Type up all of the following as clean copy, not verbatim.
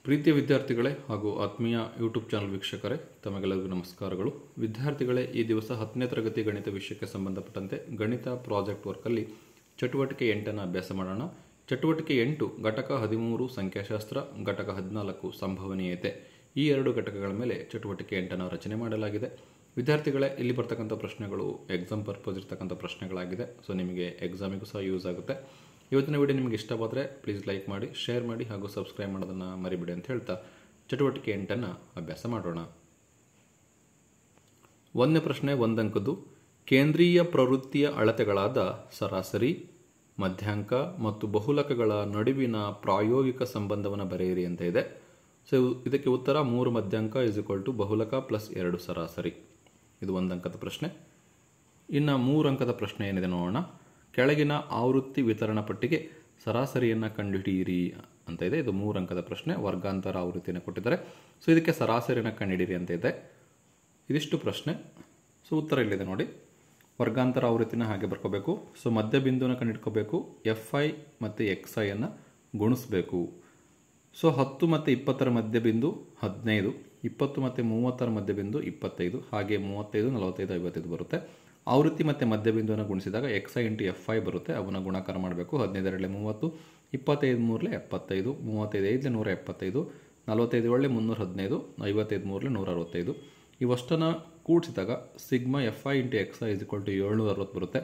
ಪ್ರೀತಿಯ ವಿದ್ಯಾರ್ಥಿಗಳೇ ಹಾಗೂ ಆತ್ಮೀಯ ಯೂಟ್ಯೂಬ್ ಚಾನಲ್ ವೀಕ್ಷಕರೇ, ತಮಗೆಲ್ಲರಿಗೂ ನಮಸ್ಕಾರಗಳು. ವಿದ್ಯಾರ್ಥಿಗಳೇ, ಈ ದಿವಸ 10ನೇ ತರಗತಿ ಗಣಿತ ವಿಷಯಕ್ಕೆ ಸಂಬಂಧಪಟ್ಟಂತೆ ಗಣಿತ ಪ್ರಾಜೆಕ್ಟ್ ವರ್ಕಲ್ಲಿ ಚಟುವಟಿಕೆ 8 ಅಭ್ಯಾಸ ಮಾಡೋಣ. ಚಟುವಟಿಕೆ 8 ಘಟಕ 13 ಸಂಖ್ಯಾಶಾಸ್ತ್ರ, ಘಟಕ 14 ಸಂಭವನೀಯತೆ, ಈ ಎರಡು ಘಟಕಗಳ ಮೇಲೆ ಚಟುವಟಿಕೆ 8 ರಚನೆ ಮಾಡಲಾಗಿದೆ. ವಿದ್ಯಾರ್ಥಿಗಳೇ, ಇಲ್ಲಿ ಬರ್ತಕ್ಕಂಥ ಪ್ರಶ್ನೆಗಳು ಎಕ್ಸಾಮ್ ಪರ್ಪಸ್ ಇರ್ತಕ್ಕಂಥ ಪ್ರಶ್ನೆಗಳಾಗಿದೆ. ಸೊ ನಿಮಗೆ ಎಕ್ಸಾಮಿಗೂ ಸಹ ಯೂಸ್ ಆಗುತ್ತೆ. ಇವತ್ತಿನ ವಿಡಿಯೋ ನಿಮಗೆ ಇಷ್ಟವಾದರೆ ಪ್ಲೀಸ್ ಲೈಕ್ ಮಾಡಿ, ಶೇರ್ ಮಾಡಿ ಹಾಗೂ ಸಬ್ಸ್ಕ್ರೈಬ್ ಮಾಡೋದನ್ನು ಮರಿಬೇಡಿ ಅಂತ ಹೇಳ್ತಾ ಚಟುವಟಿಕೆ 8 ಅಭ್ಯಾಸ ಮಾಡೋಣ. 1ನೇ ಪ್ರಶ್ನೆ 1 ಅಂಕದ್ದು. ಕೇಂದ್ರೀಯ ಪ್ರವೃತ್ತಿಯ ಅಳತೆಗಳಾದ ಸರಾಸರಿ, ಮಧ್ಯಾಂಕ ಮತ್ತು ಬಹುಲಕಗಳ ನಡುವಿನ ಪ್ರಾಯೋಗಿಕ ಸಂಬಂಧವನ್ನು ಬರೆಯಿರಿ ಅಂತ ಇದೆ. ಸೊ ಇದಕ್ಕೆ ಉತ್ತರ 3 ಮಧ್ಯಾಂಕ = ಬಹುಲಕ ಪ್ಲಸ್ 2 ಸರಾಸರಿ. ಇದು 1 ಅಂಕದ ಪ್ರಶ್ನೆ. ಇನ್ನು 3 ಅಂಕದ ಪ್ರಶ್ನೆ ಏನಿದೆ ನೋಡೋಣ. ಕೆಳಗಿನ ಆವೃತ್ತಿ ವಿತರಣಾ ಪಟ್ಟಿಗೆ ಸರಾಸರಿಯನ್ನು ಕಂಡುಹಿಡಿಯಿರಿ ಅಂತ ಇದೆ. ಇದು 3 ಅಂಕದ ಪ್ರಶ್ನೆ. ವರ್ಗಾಂತರ ಆವೃತ್ತಿಯನ್ನು ಕೊಟ್ಟಿದ್ದಾರೆ. ಸೊ ಇದಕ್ಕೆ ಸರಾಸರಿಯನ್ನು ಕಂಡುಹಿಡಿಯಿರಿ ಅಂತ ಇದೆ. ಇದಿಷ್ಟು ಪ್ರಶ್ನೆ. ಸೊ ಉತ್ತರ ಇಲ್ಲಿದೆ ನೋಡಿ. ವರ್ಗಾಂತರ ಆವೃತ್ತಿನ ಹಾಗೆ ಬರ್ಕೋಬೇಕು. ಸೊ ಮಧ್ಯಬಿಂದುವನ್ನು ಕಂಡುಹಿಡ್ಕೋಬೇಕು. FI ಮತ್ತು XI ಅನ್ನು ಗುಣಿಸಬೇಕು. ಸೊ 10 ಮತ್ತು 20ರ ಮಧ್ಯಬಿಂದು 15, 20 ಮತ್ತು 30ರ ಮಧ್ಯಬಿಂದು 25, ಹಾಗೆ 35, 45, 55 ಬರುತ್ತೆ. ಆವೃತ್ತಿ ಮತ್ತು ಮಧ್ಯಬಿಂದುವನ್ನು ಗುಣಿಸಿದಾಗ XI × FI ಬರುತ್ತೆ. ಅವನ್ನು ಗುಣಾಕಾರ ಮಾಡಬೇಕು. 15 × 30, 25 × 75, 35 × 175, 45 × 315, 55 × 165. ಇವಷ್ಟನ್ನು ಕೂಡಿಸಿದಾಗ ಸಿಗ್ಮಾ FI × XI = 760 ಬರುತ್ತೆ.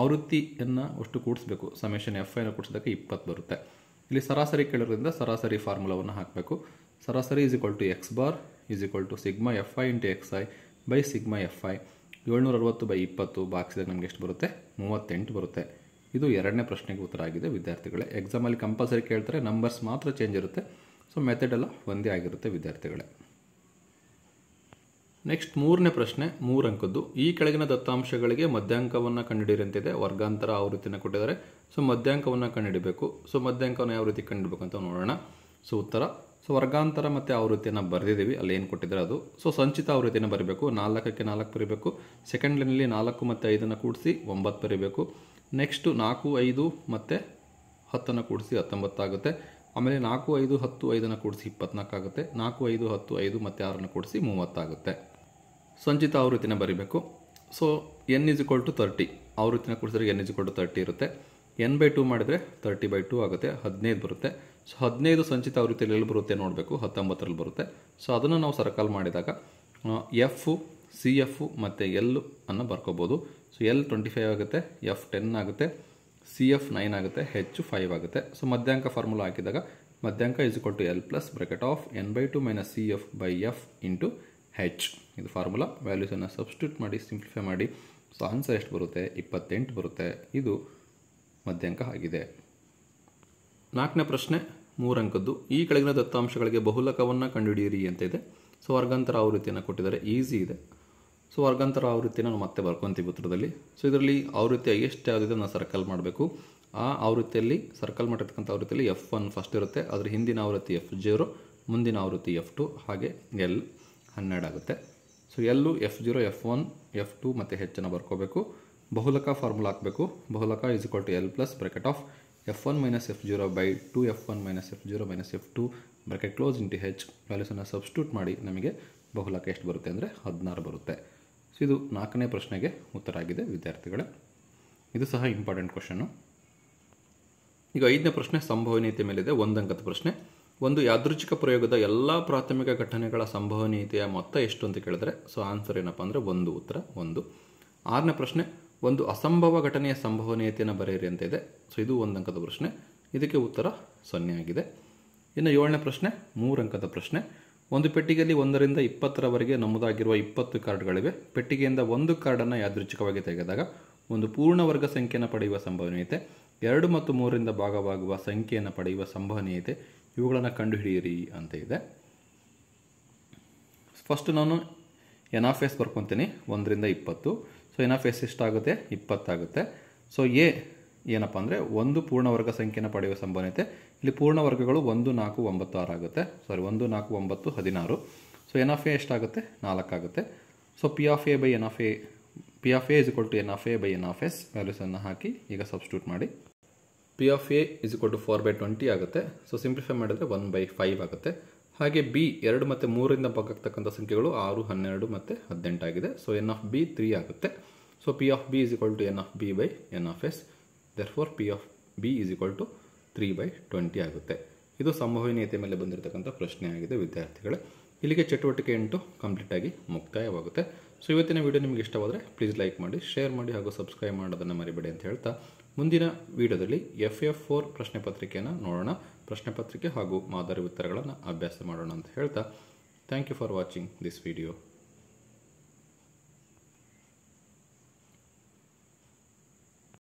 ಆವೃತ್ತಿಯನ್ನು ಅಷ್ಟು ಕೂಡಿಸಬೇಕು. ಸಮೇಷನ್ FIನ ಕೂಡಿಸಿದಾಗ 20 ಬರುತ್ತೆ. ಇಲ್ಲಿ ಸರಾಸರಿ ಕೇಳಿರೋದ್ರಿಂದ ಸರಾಸರಿ ಫಾರ್ಮುಲಾವನ್ನು ಹಾಕಬೇಕು. ಸರಾಸರಿ X bar sigma FI × XI by sigma FI. 760/20 ಬಾಗಿಸಿದಾಗ ನಮಗೆ ಎಷ್ಟು ಬರುತ್ತೆ? 38 ಬರುತ್ತೆ. ಇದು 2ನೇ ಪ್ರಶ್ನೆಗೆ ಉತ್ತರ ಆಗಿದೆ ವಿದ್ಯಾರ್ಥಿಗಳೇ. ಎಕ್ಸಾಮಲ್ಲಿ ಕಂಪಲ್ಸರಿ ಕೇಳ್ತಾರೆ, ನಂಬರ್ಸ್ ಮಾತ್ರ ಚೇಂಜ್ ಇರುತ್ತೆ. ಸೊ ಮೆಥಡ್ ಎಲ್ಲ ಒಂದೇ ಆಗಿರುತ್ತೆ ವಿದ್ಯಾರ್ಥಿಗಳೇ. ನೆಕ್ಸ್ಟ್ 3ನೇ ಪ್ರಶ್ನೆ 3 ಅಂಕದ್ದು. ಈ ಕೆಳಗಿನ ದತ್ತಾಂಶಗಳಿಗೆ ಮಧ್ಯಾಂಕವನ್ನು ಕಂಡುಹಿಡಿಯಿರಿ ಅಂತಿದೆ. ವರ್ಗಾಂತರ ಆವೃತ್ತಿಯನ್ನು ಕೊಟ್ಟಿದ್ದಾರೆ. ಸೊ ಮಧ್ಯಾಂಕವನ್ನು ಕಂಡುಹಿಡಬೇಕು. ಸೊ ಮಧ್ಯಾಂಕವನ್ನು ಯಾವ ರೀತಿ ಕಂಡುಹಿಡಬೇಕು ಅಂತ ನೋಡೋಣ. ಸೊ ಉತ್ತರ, ಸೊ ವರ್ಗಾಂತರ ಮತ್ತು ಆವೃತ್ತಿಯನ್ನು ಬರೆದಿದ್ದೀವಿ. ಅಲ್ಲಿ ಏನು ಕೊಟ್ಟಿದ್ದಾರೆ ಅದು. ಸೊ ಸಂಚಿತ ಆವೃತ್ತಿಯನ್ನು ಬರೀಬೇಕು. 4ಕ್ಕೆ 4 ಬರೀಬೇಕು. ಸೆಕೆಂಡ್ ಲೈನಲ್ಲಿ 4 ಮತ್ತು 5 ಕೂಡಿಸಿ 9 ಬರೀಬೇಕು. ನೆಕ್ಸ್ಟ್ 4, 5 ಮತ್ತು 10 ಕೂಡಿಸಿ 19 ಆಗುತ್ತೆ. ಆಮೇಲೆ 4, 5, 10, 5 ಕೂಡಿಸಿ 24 ಆಗುತ್ತೆ. 4, 5, 10, 5 ಮತ್ತು 6 ಕೂಡಿಸಿ 30 ಆಗುತ್ತೆ. ಸಂಚಿತ ಆವೃತ್ತಿನ ಬರೀಬೇಕು. So n = 30. ಆವೃತ್ತಿನ ಕೂಡಿಸಿದ್ರೆ n = 30 ಇರುತ್ತೆ. n/2 ಮಾಡಿದರೆ 30/2 ಆಗುತ್ತೆ. 15 ಬರುತ್ತೆ. ಸೊ 15 ಸಂಚಿತ ಆವೃತ್ತಿಯಲ್ಲಿ ಎಲ್ಲಿ ಬರುತ್ತೆ ನೋಡಬೇಕು. 19ರಲ್ಲಿ ಬರುತ್ತೆ. ಸೊ ಅದನ್ನು ನಾವು ಸರ್ಕಲ್ ಮಾಡಿದಾಗ F, CF ಮತ್ತು L ಅನ್ನು ಬರ್ಕೋಬೋದು. ಸೊ L 25 ಆಗುತ್ತೆ, F 10 ಆಗುತ್ತೆ, CF 9 ಆಗುತ್ತೆ, H 5 ಆಗುತ್ತೆ. ಸೊ ಮಧ್ಯಾಂಕ ಫಾರ್ಮುಲಾ ಹಾಕಿದಾಗ ಮಧ್ಯಾಂಕ = L plus bracket of n/2 - CF/F × H. ಇದು ಫಾರ್ಮುಲಾ. ವ್ಯಾಲ್ಯೂಸನ್ನು ಸಬ್ಸ್ಟಿಟ್ಯೂಟ್ ಮಾಡಿ ಸಿಂಪ್ಲಿಫೈ ಮಾಡಿ. ಸೊ ಆನ್ಸರ್ ಎಷ್ಟು ಬರುತ್ತೆ? 28 ಬರುತ್ತೆ. ಇದು ಮಧ್ಯಾಂಕ ಆಗಿದೆ. 4ನೇ ಪ್ರಶ್ನೆ 3 ಅಂಕದ್ದು. ಈ ಕೆಳಗಿನ ದತ್ತಾಂಶಗಳಿಗೆ ಬಹುಲಕವನ್ನು ಕಂಡುಹಿಡಿಯಿರಿ ಅಂತ ಇದೆ. ಸೊ ವರ್ಗಾಂತರ ಆವೃತ್ತಿಯನ್ನು ಕೊಟ್ಟಿದ್ದಾರೆ. ಈಸಿ ಇದೆ. ಸೊ ವರ್ಗಾಂತರ ಆವೃತ್ತಿನ ನಾವು ಮತ್ತೆ ಬರ್ಕೊತೀವಿ ಉತ್ತರದಲ್ಲಿ. ಸೊ ಇದರಲ್ಲಿ ಆವೃತ್ತಿ ಎಷ್ಟು ಯಾವುದಿದೆ ನಾವು ಸರ್ಕಲ್ ಮಾಡಬೇಕು. ಆ ಆವೃತ್ತಿಯಲ್ಲಿ ಸರ್ಕಲ್ ಮಾಡಿರ್ತಕ್ಕಂಥ ಆವೃತ್ತಿಯಲ್ಲಿ F1 ಫಸ್ಟ್ ಇರುತ್ತೆ. ಅದರ ಹಿಂದಿನ ಆವೃತ್ತಿ F0, ಮುಂದಿನ ಆವೃತ್ತಿ F2, ಹಾಗೆ L 12 ಆಗುತ್ತೆ. So L, F0, F1, F2 ಮತ್ತು H ಅನ್ನು ಬರ್ಕೋಬೇಕು. ಬಹುಲಕ ಫಾರ್ಮುಲಾ ಹಾಕಬೇಕು. ಬಹುಲಕ = L plus bracket of F1 - F0/2 F1 - F0 - F2 bracket close × H. ವ್ಯಾಲ್ಯೂಸನ್ನು ಸಬ್ಸ್ಟಿಟ್ಯೂಟ್ ಮಾಡಿ ನಮಗೆ ಬಹುಲಕ ಎಷ್ಟು ಬರುತ್ತೆ ಅಂದರೆ 16 ಬರುತ್ತೆ. ಸೊ ಇದು 4ನೇ ಪ್ರಶ್ನೆಗೆ ಉತ್ತರ ಆಗಿದೆ ವಿದ್ಯಾರ್ಥಿಗಳೇ. ಇದು ಸಹ ಇಂಪಾರ್ಟೆಂಟ್ ಕ್ವಶನ್ನು. ಈಗ 5ನೇ ಪ್ರಶ್ನೆ ಸಂಭವನೀಯತೆ ಮೇಲಿದೆ. 1 ಅಂಕದ ಪ್ರಶ್ನೆ. ಒಂದು ಯಾದೃಚ್ಛಿಕ ಪ್ರಯೋಗದ ಎಲ್ಲ ಪ್ರಾಥಮಿಕ ಘಟನೆಗಳ ಸಂಭವನೀಯತೆಯ ಮೊತ್ತ ಎಷ್ಟು ಅಂತ ಕೇಳಿದ್ರೆ ಸೊ ಆನ್ಸರ್ ಏನಪ್ಪ ಅಂದರೆ 1. ಉತ್ತರ 1. 6ನೇ ಪ್ರಶ್ನೆ. ಒಂದು ಅಸಂಭವ ಘಟನೆಯ ಸಂಭವನೀಯತೆಯನ್ನು ಬರೆಯಿರಿ ಅಂತ ಇದೆ. ಸೊ ಇದು 1 ಅಂಕದ ಪ್ರಶ್ನೆ. ಇದಕ್ಕೆ ಉತ್ತರ 0 ಆಗಿದೆ. ಇನ್ನು 7ನೇ ಪ್ರಶ್ನೆ 3 ಅಂಕದ ಪ್ರಶ್ನೆ. ಒಂದು ಪೆಟ್ಟಿಗೆಯಲ್ಲಿ 1 ರಿಂದ 20ರವರೆಗೆ ನಮೂದಾಗಿರುವ 20 ಕಾರ್ಡ್ಗಳಿವೆ. ಪೆಟ್ಟಿಗೆಯಿಂದ ಒಂದು ಕಾರ್ಡನ್ನು ಯಾದೃಚ್ಛಿಕವಾಗಿ ತೆಗೆದಾಗ ಒಂದು ಪೂರ್ಣವರ್ಗ ಸಂಖ್ಯೆಯನ್ನು ಪಡೆಯುವ ಸಂಭವನೀಯತೆ, 2 ಮತ್ತು 3 ರಿಂದ ಭಾಗವಾಗುವ ಸಂಖ್ಯೆಯನ್ನು ಪಡೆಯುವ ಸಂಭವನೀಯತೆ, ಇವುಗಳನ್ನು ಕಂಡುಹಿಡಿಯಿರಿ ಅಂತ ಇದೆ. ಫಸ್ಟ್ ನಾನು n(s) ಬರ್ಕೊತೀನಿ 1 ರಿಂದ 20. ಸೊ n(s) ಎಷ್ಟಾಗುತ್ತೆ? 20 ಆಗುತ್ತೆ. ಸೊ ಎ ಏನಪ್ಪ ಅಂದರೆ ಒಂದು ಪೂರ್ಣವರ್ಗ ಸಂಖ್ಯೆಯನ್ನು ಪಡೆಯುವ ಸಂಭವನೀಯತೆ. ಇಲ್ಲಿ ಪೂರ್ಣವರ್ಗಗಳು 1, 4, 9, 6 ಆಗುತ್ತೆ. 1, 4, 9, 16. ಸೊ n(a) ಎಷ್ಟಾಗುತ್ತೆ? 4 ಆಗುತ್ತೆ. ಸೊ P(a) = n(a/n(s) ವ್ಯಾಲ್ಯೂಸನ್ನು ಹಾಕಿ ಈಗ ಸಬ್ಸ್ಟಿಟ್ಯೂಟ್ ಮಾಡಿ. P of A is equal to 4/20 ಆಗುತ್ತೆ. ಸೊ ಸಿಂಪ್ಲಿಫೈ ಮಾಡಿದರೆ 1/5 ಆಗುತ್ತೆ. ಹಾಗೆ ಬಿ 2 ಮತ್ತು 3ರಿಂದ ಭಾಗಾಗ್ತಕ್ಕಂಥ ಸಂಖ್ಯೆಗಳು 6, 12 ಮತ್ತು 18 ಆಗಿದೆ. ಸೊ ಎನ್ ಆಫ್ ಬಿ 3 ಆಗುತ್ತೆ. So P of B is equal to n of B by n of S. Therefore P of B is equal to 3/20 ಆಗುತ್ತೆ. ಇದು ಸಂಭವನೀಯತೆ ಮೇಲೆ ಬಂದಿರತಕ್ಕಂಥ ಪ್ರಶ್ನೆ ಆಗಿದೆ ವಿದ್ಯಾರ್ಥಿಗಳೇ. ಇಲ್ಲಿಗೆ ಚಟುವಟಿಕೆ 8 ಕಂಪ್ಲೀಟ್ ಆಗಿ ಮುಕ್ತಾಯವಾಗುತ್ತೆ. ಸೊ ಇವತ್ತಿನ ವಿಡಿಯೋ ನಿಮಗೆ ಇಷ್ಟವಾದರೆ ಪ್ಲೀಸ್ ಲೈಕ್ ಮಾಡಿ, ಶೇರ್ ಮಾಡಿ ಹಾಗೂ ಸಬ್ಸ್ಕ್ರೈಬ್ ಮಾಡೋದನ್ನು ಮರಿಬೇಡಿ ಅಂತ ಹೇಳ್ತಾ ಮುಂದಿನ ವಿಡಿಯೋದಲ್ಲಿ FF4 ಪ್ರಶ್ನೆ ಪತ್ರಿಕೆಯನ್ನು ನೋಡೋಣ. ಪ್ರಶ್ನೆ ಪತ್ರಿಕೆ ಹಾಗೂ ಮಾದರಿ ಉತ್ತರಗಳನ್ನು ಅಭ್ಯಾಸ ಮಾಡೋಣ ಅಂತ ಹೇಳ್ತಾ thank you for watching this video.